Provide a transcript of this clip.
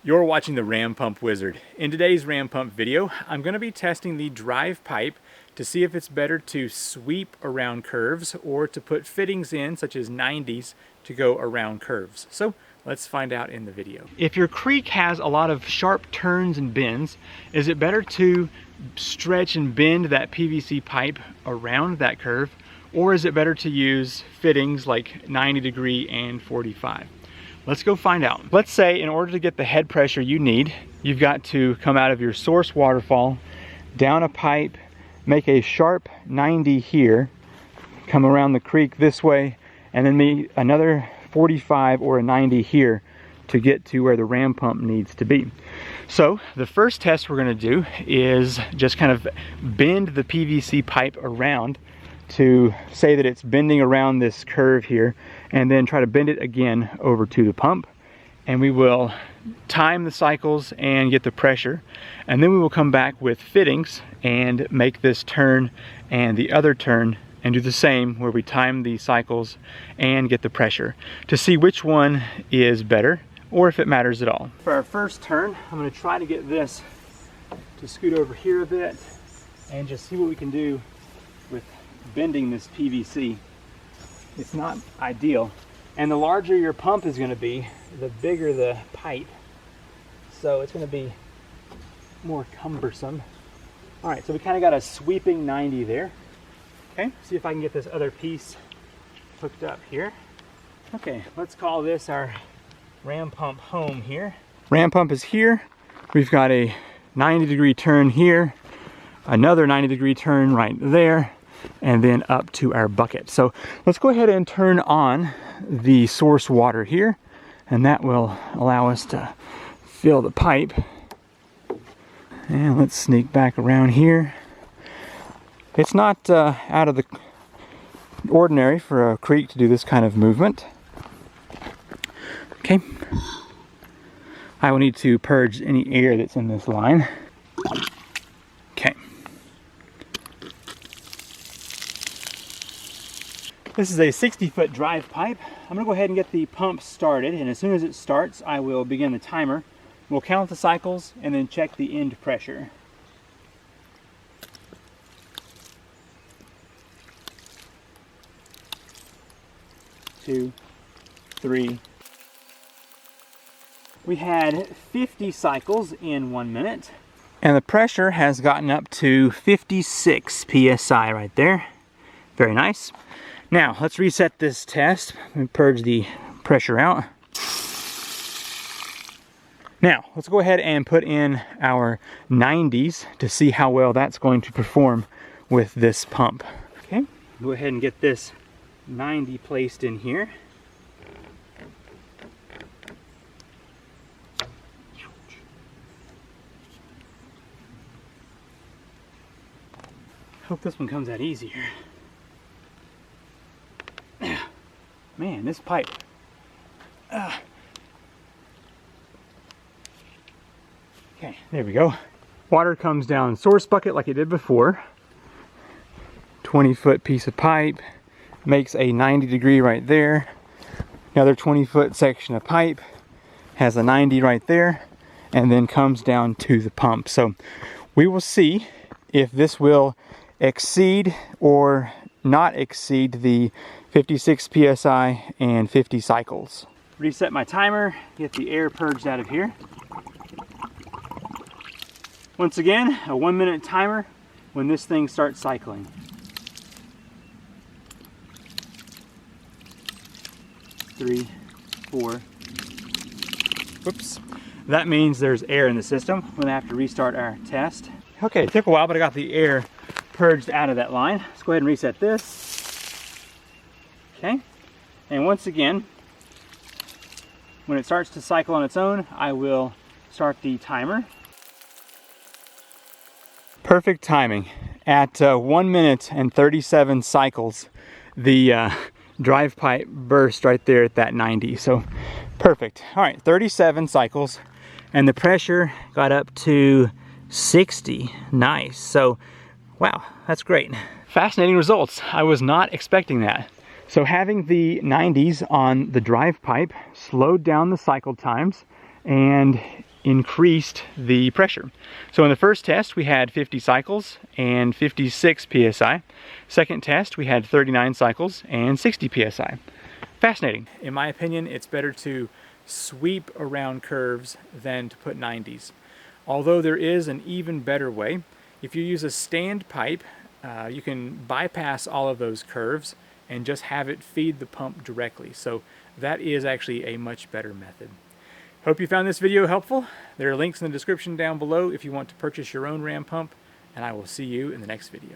You're watching the Ram Pump Wizard. In today's Ram Pump video, I'm going to be testing the drive pipe to see if it's better to sweep around curves or to put fittings in, such as 90s, to go around curves. So let's find out in the video. If your creek has a lot of sharp turns and bends, is it better to stretch and bend that PVC pipe around that curve, or is it better to use fittings like 90 degree and 45? Let's go find out. Let's say in order to get the head pressure you need, you've got to come out of your source waterfall, down a pipe, make a sharp 90 here, come around the creek this way, and then make another 45 or a 90 here to get to where the ram pump needs to be. So the first test we're going to do is just kind of bend the PVC pipe around to say that it's bending around this curve here, and then try to bend it again over to the pump, and we will time the cycles and get the pressure, and then we will come back with fittings and make this turn and the other turn and do the same where we time the cycles and get the pressure to see which one is better or if it matters at all. For our first turn, I'm going to try to get this to scoot over here a bit and just see what we can do with bending this PVC. It's not ideal, and the larger your pump is going to be, the bigger the pipe, so it's going to be more cumbersome. All right, so we kind of got a sweeping 90 there. Okay, see if I can get this other piece hooked up here. Okay, let's call this our ram pump home here. Ram pump is here. We've got a 90 degree turn here, another 90 degree turn right there, and then up to our bucket. So let's go ahead and turn on the source water here, and that will allow us to fill the pipe. And let's sneak back around here. It's not out of the ordinary for a creek to do this kind of movement. Okay, I will need to purge any air that's in this line. Okay. This is a 60-foot drive pipe. I'm going to go ahead and get the pump started, and as soon as it starts, I will begin the timer. We'll count the cycles and then check the end pressure. 2, 3. We had 50 cycles in 1 minute. And the pressure has gotten up to 56 PSI right there. Very nice. Now, let's reset this test and purge the pressure out. Now, let's go ahead and put in our 90s to see how well that's going to perform with this pump. Okay, go ahead and get this 90 placed in here. Hope this one comes out easier. Man, this pipe. Okay, there we go. Water comes down source bucket like it did before. 20-foot piece of pipe makes a 90 degree right there. Another 20-foot section of pipe has a 90 right there, and then comes down to the pump. So we will see if this will exceed or not exceed the 56 PSI and 50 cycles. Reset my timer, get the air purged out of here. Once again, a 1 minute timer when this thing starts cycling. 3, 4. Whoops. That means there's air in the system. We're gonna have to restart our test. Okay, it took a while, but I got the air purged out of that line. Let's go ahead and reset this. Okay, and once again, when it starts to cycle on its own, I will start the timer. Perfect timing. At 1 minute and 37 cycles, the drive pipe burst right there at that 90. So perfect. All right, 37 cycles, and the pressure got up to 60. Nice. So wow, that's great. Fascinating results. I was not expecting that. So having the 90s on the drive pipe slowed down the cycle times, and increased the pressure. So in the first test we had 50 cycles and 56 psi. Second test we had 39 cycles and 60 psi. Fascinating. In my opinion, it's better to sweep around curves than to put 90s. Although there is an even better way. If you use a stand pipe, you can bypass all of those curves and just have it feed the pump directly. So that is actually a much better method. Hope you found this video helpful. There are links in the description down below if you want to purchase your own ram pump, and I will see you in the next video.